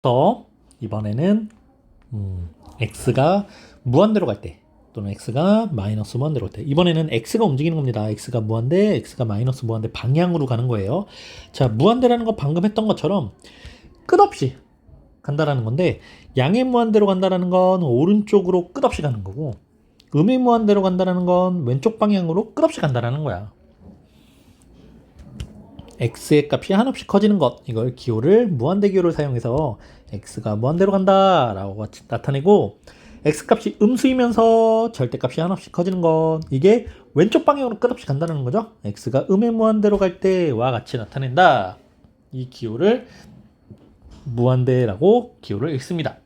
더 이번에는 x가 무한대로 갈 때 또는 x가 마이너스 무한대로 갈 때 이번에는 x가 움직이는 겁니다. x가 무한대, x가 마이너스 무한대 방향으로 가는 거예요. 자, 무한대라는 거 방금 했던 것처럼 끝없이 간다라는 건데 양의 무한대로 간다라는 건 오른쪽으로 끝없이 가는 거고 음의 무한대로 간다라는 건 왼쪽 방향으로 끝없이 간다라는 거야. x의 값이 한없이 커지는 것, 이걸 기호를 무한대 기호를 사용해서 x가 무한대로 간다라고 나타내고 x값이 음수이면서 절대값이 한없이 커지는 것, 이게 왼쪽 방향으로 끝없이 간다는 거죠. x가 음의 무한대로 갈 때와 같이 나타낸다. 이 기호를 무한대라고 기호를 읽습니다.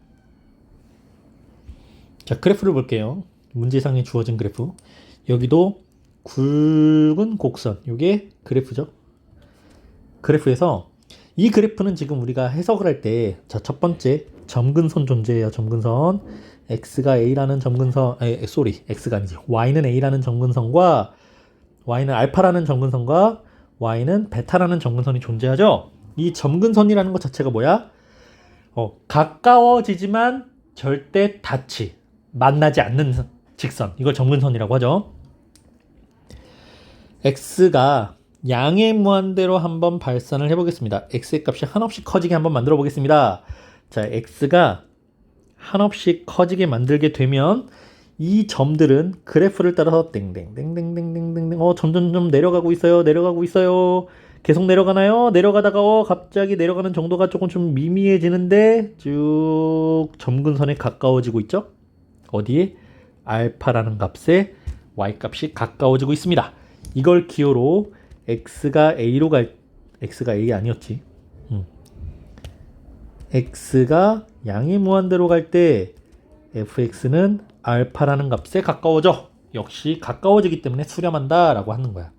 자, 그래프를 볼게요. 문제상에 주어진 그래프. 여기도 굵은 곡선, 이게 그래프죠. 그래프에서 이 그래프는 지금 우리가 해석을 할 때, 자, 첫 번째 점근선 존재해요. 점근선. x가 a라는 점근선, x가 아니지. y는 a라는 점근선과 y는 알파라는 점근선과 y는 베타라는 점근선이 존재하죠. 이 점근선이라는 것 자체가 뭐야? 가까워지지만 절대 만나지 않는 직선. 이걸 점근선이라고 하죠. x가 양의 무한대로 한번 발산을 해보겠습니다. x의 값이 한없이 커지게 한번 만들어 보겠습니다. 자, x가 한없이 커지게 만들게 되면 이 점들은 그래프를 따라서 땡땡땡땡땡땡땡 점점 내려가고 있어요. 내려가고 있어요. 계속 내려가나요? 내려가다가 갑자기 내려가는 정도가 조금 좀 미미해지는데 쭉 점근선에 가까워지고 있죠? 어디에? 알파라는 값에 y값이 가까워지고 있습니다. 이걸 기호로 x가 A 아니었지. x가 양의 무한대로 갈 때 fx는 알파라는 값에 가까워져. 역시 가까워지기 때문에 수렴한다 라고 하는 거야.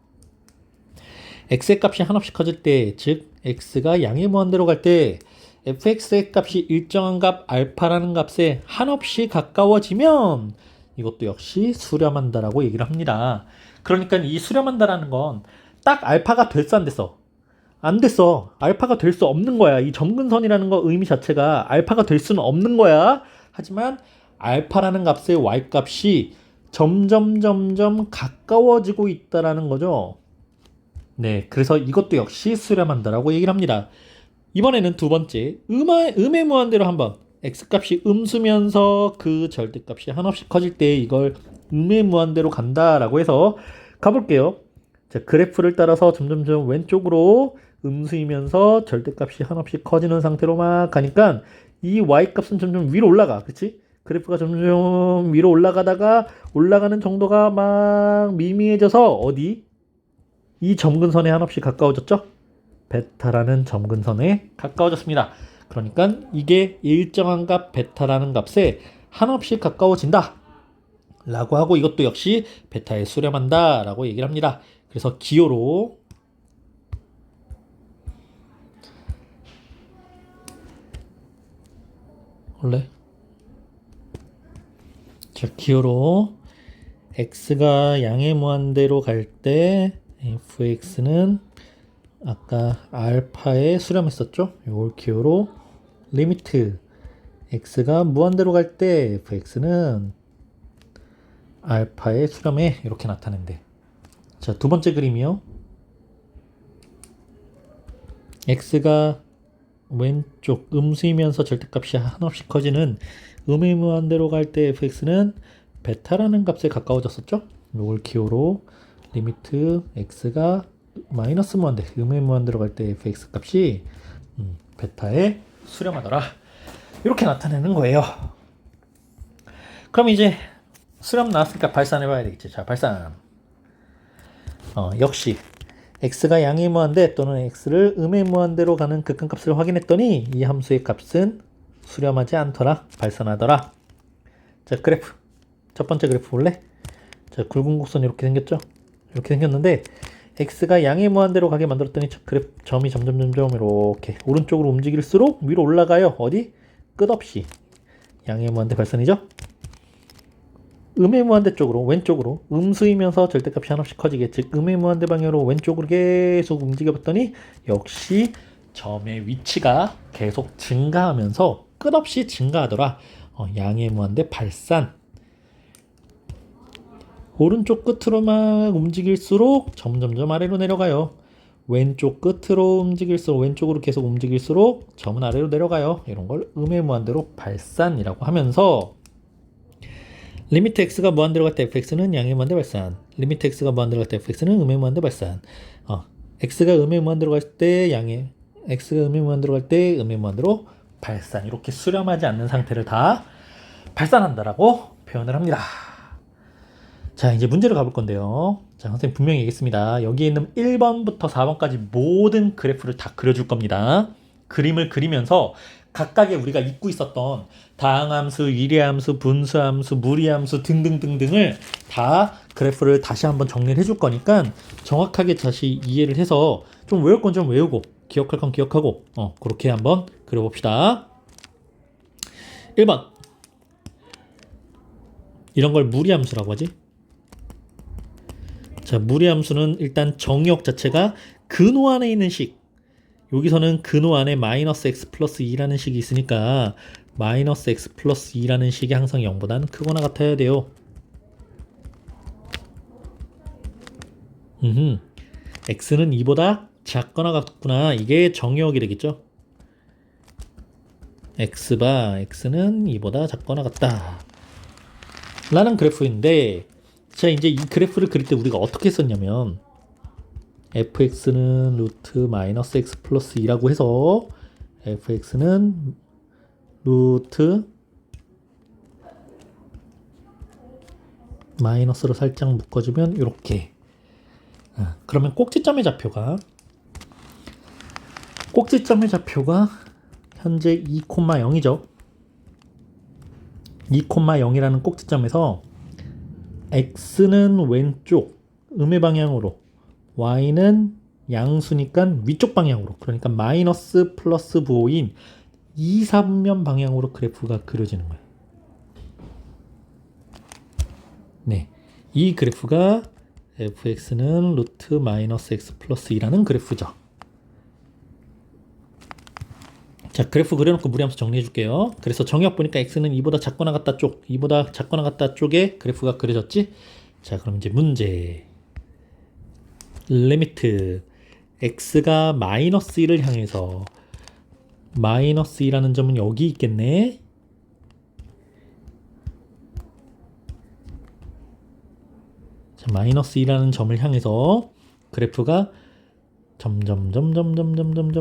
x의 값이 한없이 커질 때, 즉 x가 양의 무한대로 갈 때 fx의 값이 일정한 값 알파라는 값에 한없이 가까워지면 이것도 역시 수렴한다라고 얘기를 합니다. 그러니까 이 수렴한다라는 건 딱 알파가 됐어, 안 됐어? 안 됐어. 알파가 될 수 없는 거야. 이 점근선이라는 거 의미 자체가 알파가 될 수는 없는 거야. 하지만 알파라는 값의 y값이 점점 가까워지고 있다라는 거죠. 네, 그래서 이것도 역시 수렴한다라고 얘기를 합니다. 이번에는 두 번째, 음의 무한대로 한번 x값이 음수면서 그 절대값이 한없이 커질 때 이걸 음의 무한대로 간다라고 해서 가볼게요. 자, 그래프를 따라서 점점 왼쪽으로 음수이면서 절대값이 한없이 커지는 상태로 막 가니까 이 y값은 점점 위로 올라가. 그치? 그래프가 점점 위로 올라가다가 올라가는 정도가 막 미미해져서 어디? 이 점근선에 한없이 가까워졌죠? 베타라는 점근선에 가까워졌습니다. 그러니까 이게 일정한 값 베타라는 값에 한없이 가까워진다 라고 하고 이것도 역시 베타에 수렴한다 라고 얘기를 합니다. 그래서 기호로 기호로 x가 양의 무한대로 갈 때 fx는 아까 알파에 수렴했었죠. 이걸 기호로 리미트 x가 무한대로 갈 때 fx는 알파에 수렴해 이렇게 나타낸대. 자, 두 번째 그림이요. x가 왼쪽 음수이면서 절대값이 한없이 커지는 음의 무한대로 갈 때 fx는 베타라는 값에 가까워졌었죠. 이걸 기호로 리미트 x가 마이너스 무한대, 음의 무한대로 갈 때 fx 값이 베타에 수렴하더라. 이렇게 나타내는 거예요. 그럼 이제 수렴 나왔으니까 발산해 봐야 되겠지. 자, 발산. 역시 x가 양의 무한대 또는 x를 음의 무한대로 가는 극한값을 확인했더니 이 함수의 값은 수렴하지 않더라. 발산하더라. 자, 그래프. 첫 번째 그래프 볼래? 자, 굵은 곡선 이렇게 생겼죠? 이렇게 생겼는데 x가 양의 무한대로 가게 만들었더니 점이 점점 이렇게 오른쪽으로 움직일수록 위로 올라가요. 어디? 끝없이. 양의 무한대 발산이죠? 음의 무한대 쪽으로 왼쪽으로 음수이면서 절대값이 한없이 커지게, 즉 음의 무한대 방향으로 왼쪽으로 계속 움직여 봤더니 역시 점의 위치가 계속 증가하면서 끝없이 증가하더라. 양의 무한대 발산. 오른쪽 끝으로 막 움직일수록 점점점 아래로 내려가요. 왼쪽 끝으로 움직일수록 왼쪽으로 계속 움직일수록 점은 아래로 내려가요. 이런 걸 음의 무한대로 발산이라고 하면서 리미트 x가 무한대로 갈 때 fx는 양의 무한대 발산. 리미트 x가 무한대로 갈 때 fx는 음의 무한대 발산. x가 음의 무한대로 갈 때 x가 음의 무한대로 갈 때 음의 무한대로 발산. 이렇게 수렴하지 않는 상태를 다 발산한다라고 표현을 합니다. 자, 이제 문제를 가볼 건데요. 자, 선생님 분명히 얘기했습니다. 여기에 있는 1번부터 4번까지 모든 그래프를 다 그려줄 겁니다. 그림을 그리면서 각각의 우리가 잊고 있었던 다항함수, 이례함수, 분수함수, 무리함수 등등등등을 다 그래프를 다시 한번 정리를 해줄 거니까 정확하게 다시 이해를 해서 좀 외울 건 좀 외우고 기억할 건 기억하고 그렇게 한번 그려봅시다. 1번 이런 걸 무리함수라고 하지. 자, 무리함수는 일단 정의역 자체가 근호 안에 있는 식. 여기서는 근호 안에 마이너스 x 플러스 2라는 식이 있으니까 마이너스 x 플러스 2라는 식이 항상 0보다는 크거나 같아야 돼요. x는 2보다 작거나 같구나. 이게 정의역이 되겠죠. x는 2보다 작거나 같다 라는 그래프인데, 자, 이제 이 그래프를 그릴 때 우리가 어떻게 썼냐면 fx는 루트 마이너스 x 플러스 2라고 해서 fx는 루트 마이너스로 살짝 묶어주면 이렇게. 그러면 꼭지점의 좌표가 현재 2,0이죠. 2,0이라는 꼭지점에서 x는 왼쪽 음의 방향으로, y는 양수니까 위쪽 방향으로, 그러니까 마이너스 플러스 부호인 2, 4분면 방향으로 그래프가 그려지는 거예요. 네, 이 그래프가 fx는 루트 마이너스 x 플러스 2라는 그래프죠. 자, 그래프 그려놓고 무리함수 정리해 줄게요. 그래서 정의역 보니까 x는 2보다 작거나 같다 쪽, 2보다 작거나 같다 쪽에 그래프가 그려졌지? 자, 그럼 이제 문제. 리미트 x가 마이너스 1을 향해서, 마이너스 2라는 점은 여기 있겠네. 자, 마이너스 2라는 점을 향해서 그래프가 점점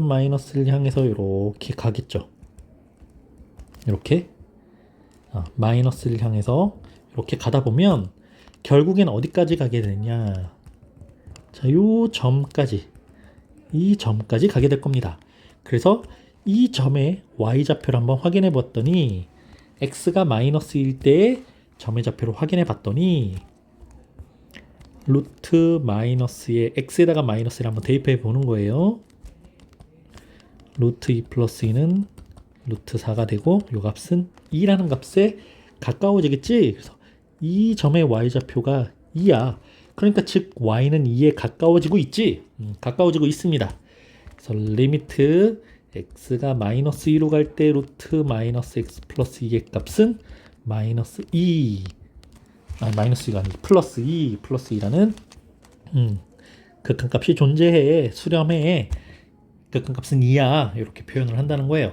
마이너스를 향해서 이렇게 가겠죠. 이렇게 마이너스를 향해서 이렇게 가다 보면 결국엔 어디까지 가게 되냐. 자, 요 점까지, 이 점까지 가게 될 겁니다. 그래서 이 점의 y좌표를 한번 확인해 봤더니 x가 마이너스일 때 점의 좌표를 확인해 봤더니 루트 마이너스에 x에다가 마이너스를 한번 대입해 보는 거예요. 루트 2 플러스 2는 루트 4가 되고 요 값은 2라는 값에 가까워지겠지. 그래서 이 점의 y좌표가 2야. 그러니까 즉 y는 2에 가까워지고 있지. 가까워지고 있습니다. 그래서 리미트 x가 마이너스 2로 갈 때 루트 마이너스 x 플러스 2의 값은 마이너스 2, 마이너스 2가 아니고 플러스 2라는 극한값이 존재해. 수렴해. 극한값은 2야. 이렇게 표현을 한다는 거예요.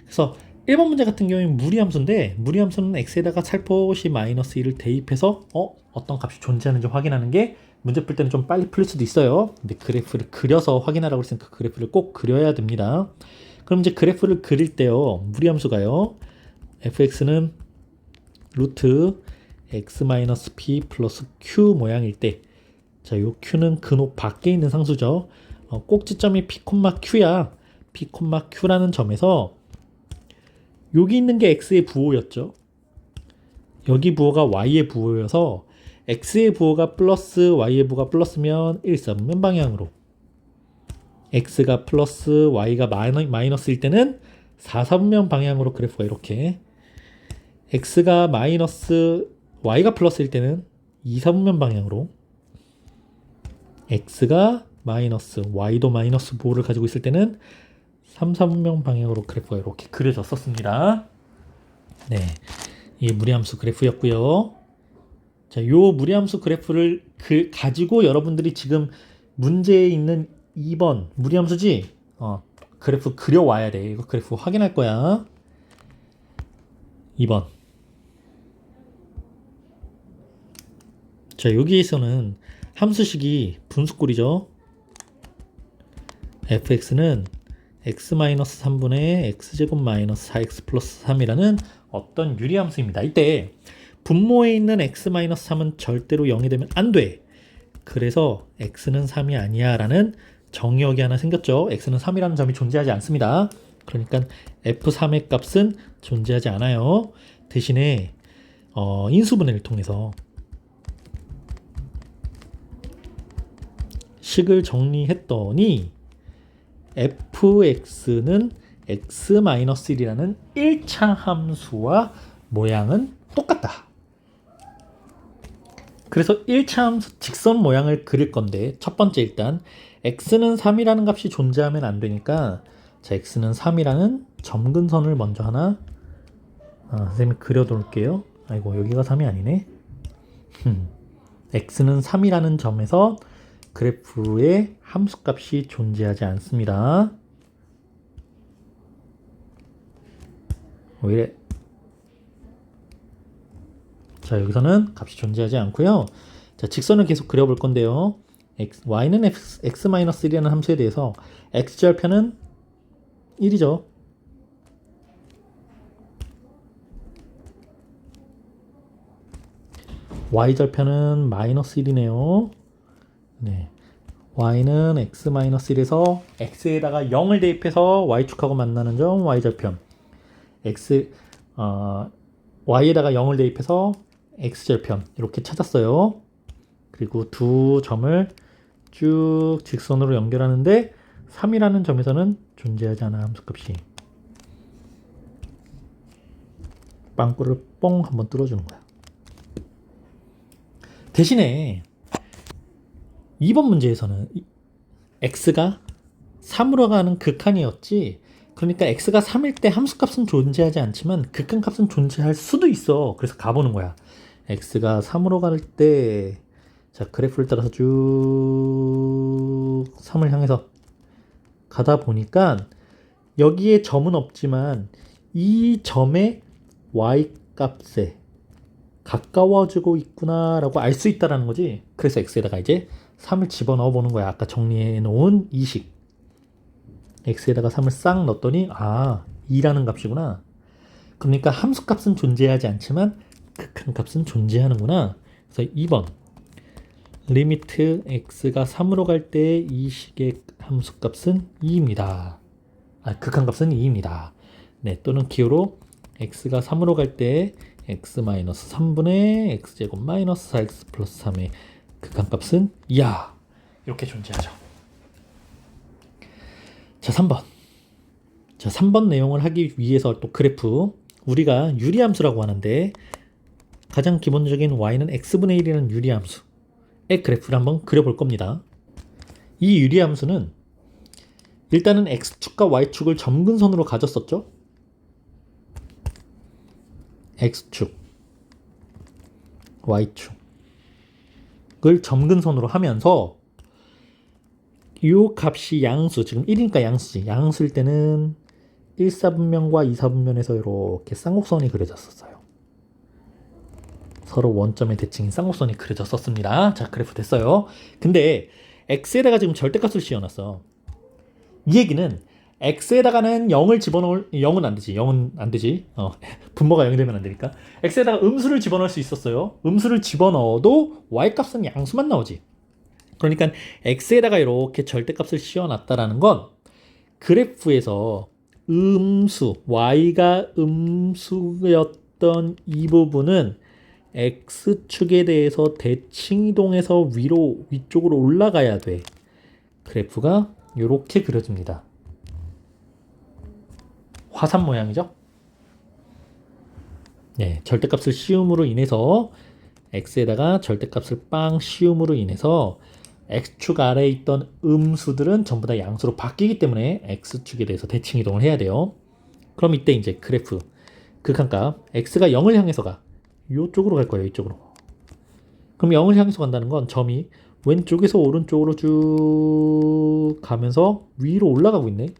그래서 1번 문제 같은 경우에는 무리함수인데, 무리함수는 x에다가 살포시 마이너스 2를 대입해서 어떤 값이 존재하는지 확인하는 게 문제 풀 때는 좀 빨리 풀릴 수도 있어요. 근데 그래프를 그려서 확인하라고 했으니까 그 그래프를 꼭 그려야 됩니다. 그럼 이제 그래프를 그릴 때요, 무리함수가요, fx는 루트 x-p 플러스 q 모양일 때, 자, 요 q는 근호 밖에 있는 상수죠. 꼭지점이 p, q야. p, q라는 점에서 여기 있는 게 x의 부호였죠. 여기 부호가 y의 부호여서 x의 부호가 플러스 y의 부호가 플러스면 1, 4분면 방향으로, x가 플러스 y가 마이너스일 때는 4, 4분면 방향으로 그래프가 이렇게, x가 마이너스 y가 플러스일 때는 2, 4분면 방향으로, x가 마이너스 y도 마이너스 부호를 가지고 있을 때는 3, 4분면 방향으로 그래프가 이렇게 그려졌었습니다. 네, 이 무리함수 그래프였고요. 자, 요 무리함수 그래프를 가지고 여러분들이 지금 문제에 있는 2번 무리함수지? 그래프 그려와야 돼. 이거 그래프 확인할 거야. 2번. 자, 여기에서는 함수식이 분수꼴이죠. fx는 x-3분의 x제곱 마이너스 4x 플러스 3이라는 어떤 유리함수입니다. 이때 분모에 있는 x-3은 절대로 0이 되면 안 돼. 그래서 x는 3이 아니야 라는 정의역이 하나 생겼죠. x는 3이라는 점이 존재하지 않습니다. 그러니까 f3의 값은 존재하지 않아요. 대신에 인수분해를 통해서 식을 정리했더니 fx는 x-1이라는 1차 함수와 모양은 똑같다. 그래서 1차 함수 직선 모양을 그릴 건데 첫 번째 일단 x는 3이라는 값이 존재하면 안 되니까 자, x는 3이라는 점근선을 먼저 하나 선생님이 그려둘게요. 아이고 여기가 3이 아니네. x는 3이라는 점에서 그래프에 함수값이 존재하지 않습니다. 왜 이래? 자, 여기서는 값이 존재하지 않고요. 자, 직선을 계속 그려볼 건데요. y는 x-1이라는 함수에 대해서 x절편은 1이죠. y절편은 마이너스 1이네요. 네. y는 x-1에서 x에다가 0을 대입해서 y축하고 만나는 점 y절편. y에다가 0을 대입해서 x절편. 이렇게 찾았어요. 그리고 두 점을 쭉 직선으로 연결하는데 3이라는 점에서는 존재하지 않아 함수값이. 빵꾸를 뽕 한번 뚫어주는 거야. 대신에 2번 문제에서는 x가 3으로 가는 극한이었지. 그러니까 x가 3일 때 함수값은 존재하지 않지만 극한값은 존재할 수도 있어. 그래서 가보는 거야. x가 3으로 갈 때 자, 그래프를 따라서 쭉 3을 향해서 가다 보니까 여기에 점은 없지만 이 점의 y값에 가까워지고 있구나 라고 알 수 있다라는 거지. 그래서 x에다가 이제 3을 집어넣어 보는 거야. 아까 정리해 놓은 이 식. x에다가 3을 싹 넣었더니 2라는 값이구나. 그러니까 함수값은 존재하지 않지만 극한값은 존재하는구나. 그래서 2번 리미트 x가 3으로 갈 때 이 식의 함수값은 2입니다. 극한값은 2입니다. 네, 또는 기호로 x가 3으로 갈 때 x-3분의 x제곱 마이너스 4x 플러스 3의 극한값은 2야. 이렇게 존재하죠. 자, 3번. 자, 3번 내용을 하기 위해서 또 그래프 우리가 유리함수라고 하는데 가장 기본적인 y는 x분의 1이라는 유리함수의 그래프를 한번 그려볼 겁니다. 이 유리함수는 일단은 x축과 y축을 점근선으로 가졌었죠. x축, y축을 점근선으로 하면서 이 값이 양수, 지금 1이니까 양수지. 양수일 때는 1사분면과 2사분면에서 이렇게 쌍곡선이 그려졌었어요. 서로 원점의 대칭인 쌍곡선이 그려졌었습니다. 자, 그래프 됐어요. 근데 x에다가 지금 절대값을 씌워놨어. 이 얘기는 x에다가는 0을 집어넣을 0은 안 되지. 0은 안 되지. 분모가 0이 되면 안 되니까. x에다가 음수를 집어넣을 수 있었어요. 음수를 집어넣어도 y값은 양수만 나오지. 그러니까 x에다가 이렇게 절대값을 씌워놨다라는 건 그래프에서 음수, y가 음수였던 이 부분은 x축에 대해서 대칭이동해서 위쪽으로 올라가야 돼. 그래프가 이렇게 그려집니다. 화산 모양이죠? 네, 절대값을 씌움으로 인해서 x에다가 절대값을 빵 씌움으로 인해서 x축 아래에 있던 음수들은 전부 다 양수로 바뀌기 때문에 x축에 대해서 대칭 이동을 해야 돼요. 그럼 이때 이제 그래프 극한값 x가 0을 향해서 가. 이쪽으로 갈 거예요. 이쪽으로. 그럼 0을 향해서 간다는 건 점이 왼쪽에서 오른쪽으로 쭉 가면서 위로 올라가고 있네.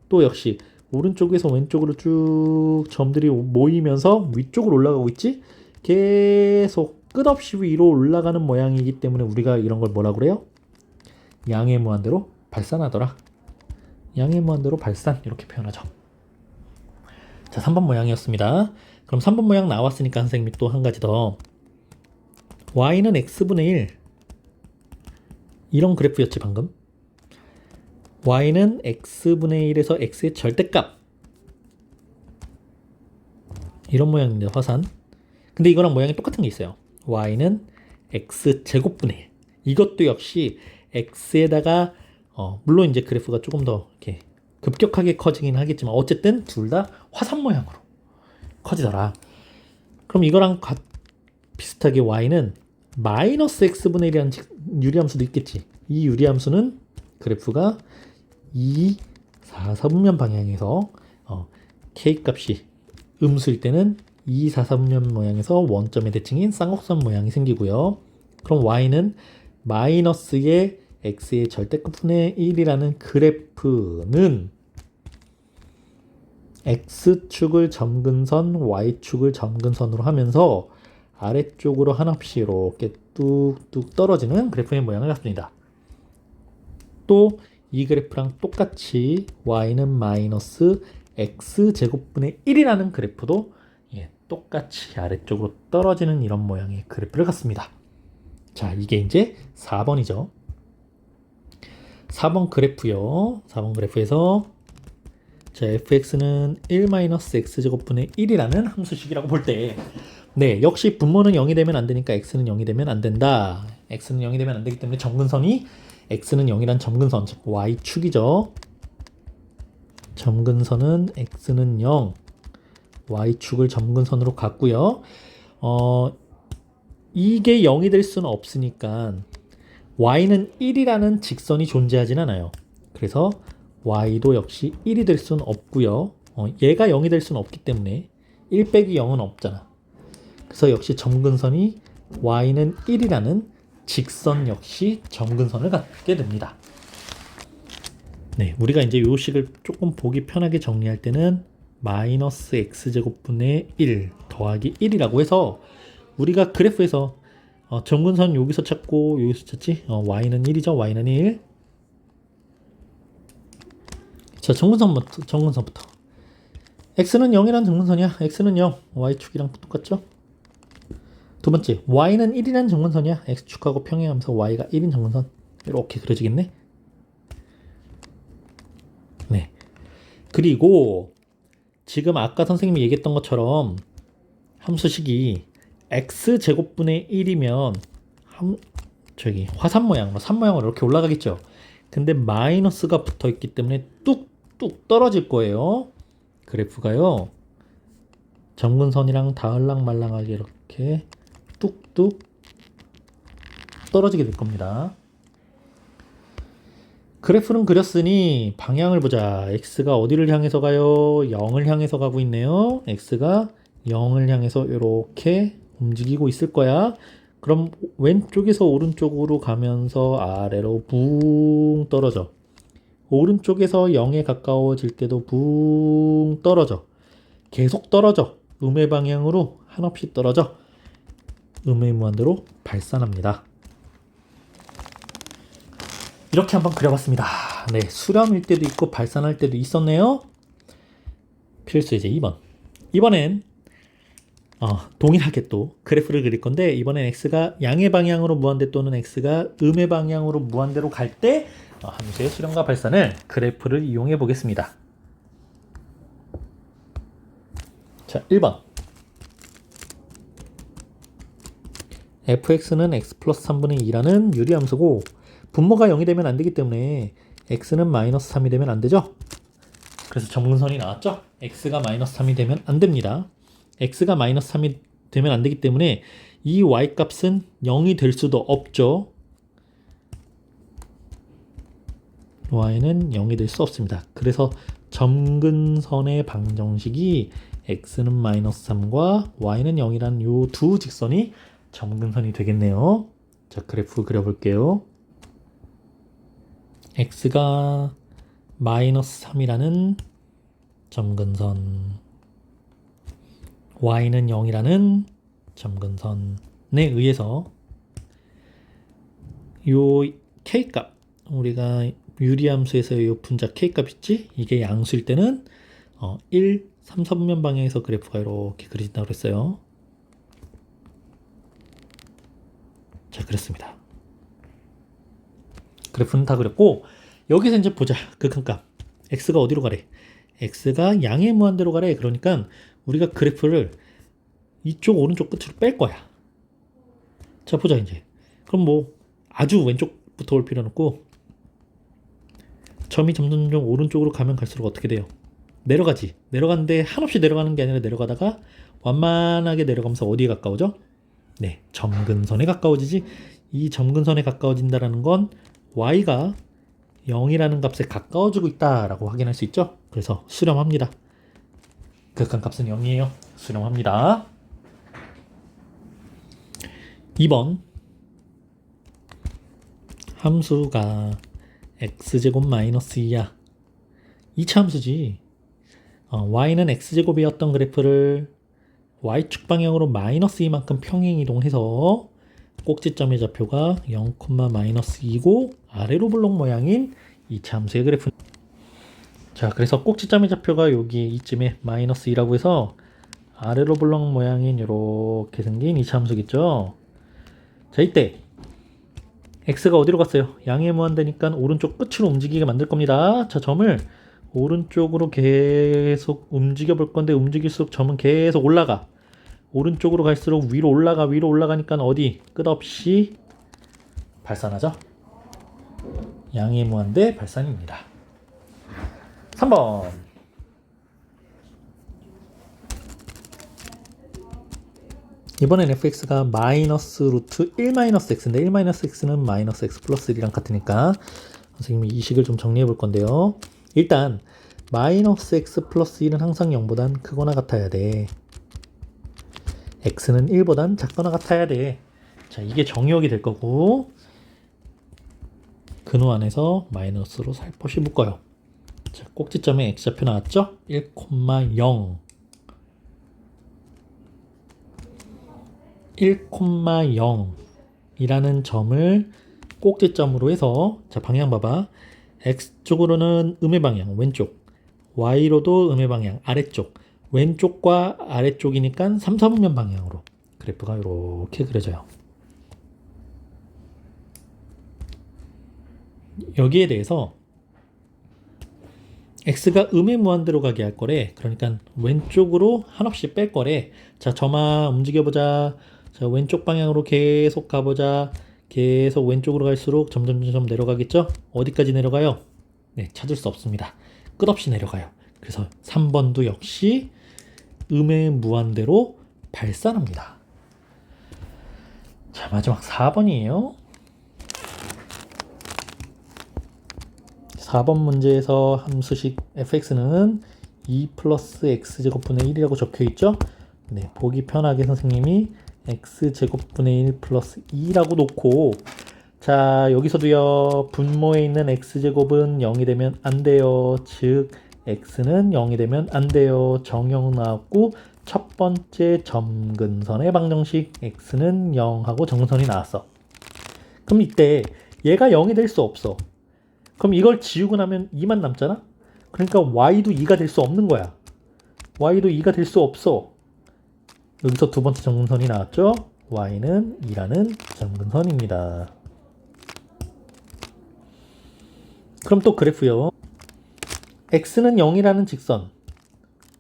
또 역시 오른쪽에서 왼쪽으로 쭉 점들이 모이면서 위쪽으로 올라가고 있지? 계속 끝없이 위로 올라가는 모양이기 때문에 우리가 이런 걸 뭐라 그래요? 양의 무한대로 발산하더라. 양의 무한대로 발산 이렇게 표현하죠. 자, 3번 모양이었습니다. 그럼 3번 모양 나왔으니까 선생님이 또 한 가지 더. y는 x분의 1 이런 그래프였지 방금. y는 x분의 1에서 x의 절대값 이런 모양인데 화산. 근데 이거랑 모양이 똑같은 게 있어요. y는 x제곱분의 1 이것도 역시 x에다가 물론 이제 그래프가 조금 더 이렇게 급격하게 커지긴 하겠지만 어쨌든 둘 다 화산 모양으로 커지더라. 그럼 이거랑 비슷하게 y는 마이너스 x분의 1이라는 유리함수도 있겠지. 이 유리함수는 그래프가 2, 4, 4분면 방향에서 k값이 음수일 때는 2, 4, 4분면 모양에서 원점의 대칭인 쌍곡선 모양이 생기고요. 그럼 y는 마이너스의 x의 절대값분의 1이라는 그래프는 x축을 점근선, y축을 점근선으로 하면서 아래쪽으로 한없이 이렇게 뚝뚝 떨어지는 그래프의 모양을 갖습니다. 또 이 그래프랑 똑같이 y는 마이너스 x제곱분의 1이라는 그래프도 똑같이 아래쪽으로 떨어지는 이런 모양의 그래프를 갖습니다. 자, 이게 이제 4번이죠. 4번 그래프요. 4번 그래프에서 자, fx는 1-x제곱분의 1이라는 함수식이라고 볼 때 네, 역시 분모는 0이 되면 안 되니까 x는 0이 되면 안 된다. x는 0이 되면 안 되기 때문에 점근선이 x는 0이란 점근선, 즉 y축이죠. 점근선은 x는 0, y축을 점근선으로 갖고요. 이게 0이 될 수는 없으니까 y는 1이라는 직선이 존재하진 않아요. 그래서 y도 역시 1이 될 수는 없고요. 얘가 0이 될 수는 없기 때문에 1 빼기 0은 없잖아. 그래서 역시 점근선이 y는 1이라는 직선 역시 점근선을 갖게 됩니다. 네, 우리가 이제 요 식을 조금 보기 편하게 정리할 때는 마이너스 x제곱분의 1 더하기 1이라고 해서 우리가 그래프에서 점근선 여기서 찾고 여기서 찾지? y는 1이죠. y는 1. 자, 점근선부터. x는 0이란 점근선이야. x는 0. y축이랑 똑같죠? 두 번째, y는 1이라는 점근선이야. x축하고 평행하면서 y가 1인 점근선. 이렇게 그려지겠네. 네. 그리고 지금 아까 선생님이 얘기했던 것처럼 함수식이 x제곱분의 1이면 화산 모양으로, 산 모양으로 이렇게 올라가겠죠. 근데 마이너스가 붙어 있기 때문에 뚝뚝 떨어질 거예요. 그래프가요. 점근선이랑 닿을랑말랑하게 이렇게 뚝뚝 떨어지게 될 겁니다. 그래프는 그렸으니 방향을 보자. x가 어디를 향해서 가요? 0을 향해서 가고 있네요. x가 0을 향해서 이렇게 움직이고 있을 거야. 그럼 왼쪽에서 오른쪽으로 가면서 아래로 붕 떨어져. 오른쪽에서 0에 가까워질 때도 붕 떨어져. 계속 떨어져. 음의 방향으로 한없이 떨어져. 음의 무한대로 발산합니다. 이렇게 한번 그려봤습니다. 네, 수렴일 때도 있고 발산할 때도 있었네요. 필수 이제 2번. 이번엔 동일하게 또 그래프를 그릴 건데 이번엔 x가 양의 방향으로 무한대 또는 x가 음의 방향으로 무한대로 갈 때 함수의 수렴과 발산을 그래프를 이용해 보겠습니다. 자, 1번. fx는 x 플러스 3분의 2라는 유리함수고 분모가 0이 되면 안 되기 때문에 x는 마이너스 3이 되면 안 되죠. 그래서 점근선이 나왔죠. x가 마이너스 3이 되면 안 됩니다. x가 마이너스 3이 되면 안 되기 때문에 이 y값은 0이 될 수도 없죠. y는 0이 될 수 없습니다. 그래서 점근선의 방정식이 x는 마이너스 3과 y는 0이라는 요 두 직선이 점근선이 되겠네요. 자, 그래프 그려볼게요. x가 마이너스 3이라는 점근선, y는 0이라는 점근선에 의해서 요 k값, 우리가 유리함수에서 요 분자 k값 있지? 이게 양수일 때는 1, 3, 4분면 방향에서 그래프가 이렇게 그려진다고 그랬어요. 자, 그랬습니다. 그래프는 다 그렸고, 여기서 이제 보자. 극한값. x가 어디로 가래? x가 양의 무한대로 가래. 그러니까 우리가 그래프를 이쪽 오른쪽 끝으로 뺄 거야. 자, 보자 이제. 그럼 뭐 아주 왼쪽부터 올 필요는 없고, 점이 점점 오른쪽으로 가면 갈수록 어떻게 돼요? 내려가지. 내려가는데 한없이 내려가는 게 아니라 내려가다가 완만하게 내려가면서 어디에 가까워져? 네, 점근선에 가까워지지. 이 점근선에 가까워진다는 건 y가 0이라는 값에 가까워지고 있다라고 확인할 수 있죠. 그래서 수렴합니다. 극한값은 0이에요. 수렴합니다. 2번 함수가 x제곱 마이너스 2야. 2차 함수지. y는 x제곱이었던 그래프를 y축 방향으로 마이너스 2만큼 평행 이동해서 꼭지점의 좌표가 0, 마이너스 2고 아래로 블록 모양인 2차 함수의 그래프. 자, 그래서 꼭지점의 좌표가 여기 이쯤에 마이너스 2라고 해서 아래로 블록 모양인 이렇게 생긴 2차 함수겠죠. 자, 이때 x가 어디로 갔어요? 양의 무한대니까 오른쪽 끝으로 움직이게 만들 겁니다. 자, 점을 오른쪽으로 계속 움직여 볼 건데 움직일수록 점은 계속 올라가. 오른쪽으로 갈수록 위로 올라가니까 어디? 끝없이 발산하죠. 양의 무한대 발산입니다. 3번 이번엔 fx가 마이너스 루트 1 마이너스 x인데 1 마이너스 x는 마이너스 x 플러스 1이랑 같으니까 선생님이 이 식을 좀 정리해 볼 건데요. 일단 마이너스 x 플러스 1은 항상 0보단 크거나 같아야 돼. x는 1보단 작거나 같아야 돼. 자, 이게 정의역이 될 거고 근호 안에서 마이너스로 살포시 묶어요. 자, 꼭지점에 x좌표 나왔죠? 1,0 1,0이라는 점을 꼭지점으로 해서 자, 방향 봐봐. x쪽으로는 음의 방향 왼쪽, y로도 음의 방향 아래쪽, 왼쪽과 아래쪽이니까 3, 4분면 방향으로 그래프가 이렇게 그려져요. 여기에 대해서 x가 음의 무한대로 가게 할 거래. 그러니까 왼쪽으로 한없이 뺄 거래. 자, 점아 움직여보자. 자, 왼쪽 방향으로 계속 가보자. 계속 왼쪽으로 갈수록 점점 내려가겠죠? 어디까지 내려가요? 네, 찾을 수 없습니다. 끝없이 내려가요. 그래서 3번도 역시 음의 무한대로 발산합니다. 자, 마지막 4번이에요. 4번 문제에서 함수식 fx는 2 플러스 x제곱분의 1이라고 적혀있죠? 네, 보기 편하게 선생님이 x제곱분의 1 플러스 2라고 놓고 자, 여기서도요 분모에 있는 x제곱은 0이 되면 안 돼요. 즉 x는 0이 되면 안 돼요. 정형 나왔고 첫 번째 점근선의 방정식 x는 0하고 정근선이 나왔어. 그럼 이때 얘가 0이 될 수 없어. 그럼 이걸 지우고 나면 2만 남잖아? 그러니까 y도 2가 될 수 없는 거야. y도 2가 될 수 없어. 여기서 두 번째 점근선이 나왔죠? y는 2라는 점근선입니다. 그럼 또 그래프요. x는 0이라는 직선.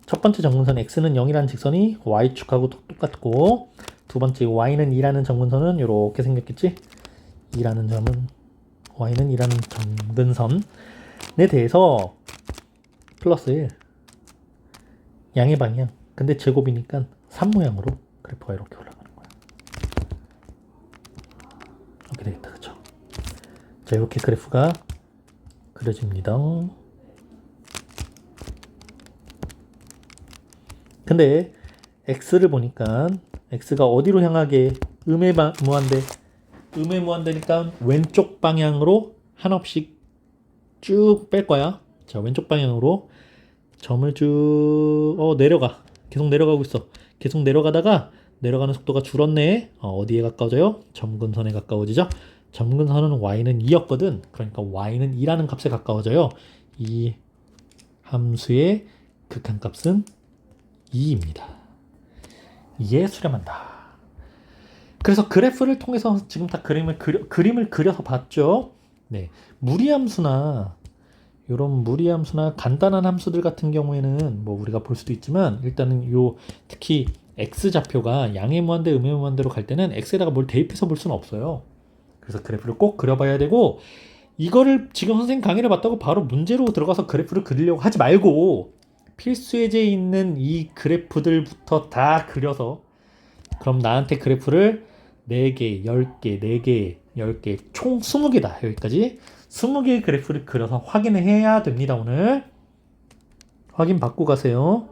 첫 번째 점근선 x는 0이라는 직선이 y축하고 똑같고 두 번째 y는 2라는 점근선은 이렇게 생겼겠지? 2라는 점은 y는 2라는 점근선에 대해서 플러스 1 양의 방향 근데 제곱이니까 3 모양으로 그래프가 이렇게 올라가는 거야. 이렇게 되겠다. 그쵸? 자, 이렇게 그래프가 그려집니다. 근데 x를 보니까 x가 어디로 향하게 음의 무한대니까 왼쪽 방향으로 한없씩 쭉 뺄 거야. 자, 왼쪽 방향으로 점을 쭉 내려가. 계속 내려가고 있어. 계속 내려가다가 내려가는 속도가 줄었네. 어디에 가까워져요? 점근선에 가까워지죠. 점근선은 y는 2였거든. 그러니까 y는 2라는 값에 가까워져요. 이 함수의 극한값은 2입니다. 이에 수렴한다. 그래서 그래프를 통해서 지금 다 그림을 그려서 봤죠. 네, 무리함수나 이런 무리함수나 간단한 함수들 같은 경우에는 뭐 우리가 볼 수도 있지만 일단은 특히 x 좌표가 양의 무한대, 음의 무한대로 갈 때는 x에다가 뭘 대입해서 볼 수는 없어요. 그래서 그래프를 꼭 그려봐야 되고 이거를 지금 선생님 강의를 봤다고 바로 문제로 들어가서 그래프를 그리려고 하지 말고 필수 예제에 있는 이 그래프들부터 다 그려서 그럼 나한테 그래프를 4개, 10개, 4개, 10개, 총 20개다. 여기까지 20개의 그래프를 그려서 확인을 해야 됩니다. 오늘 확인 받고 가세요.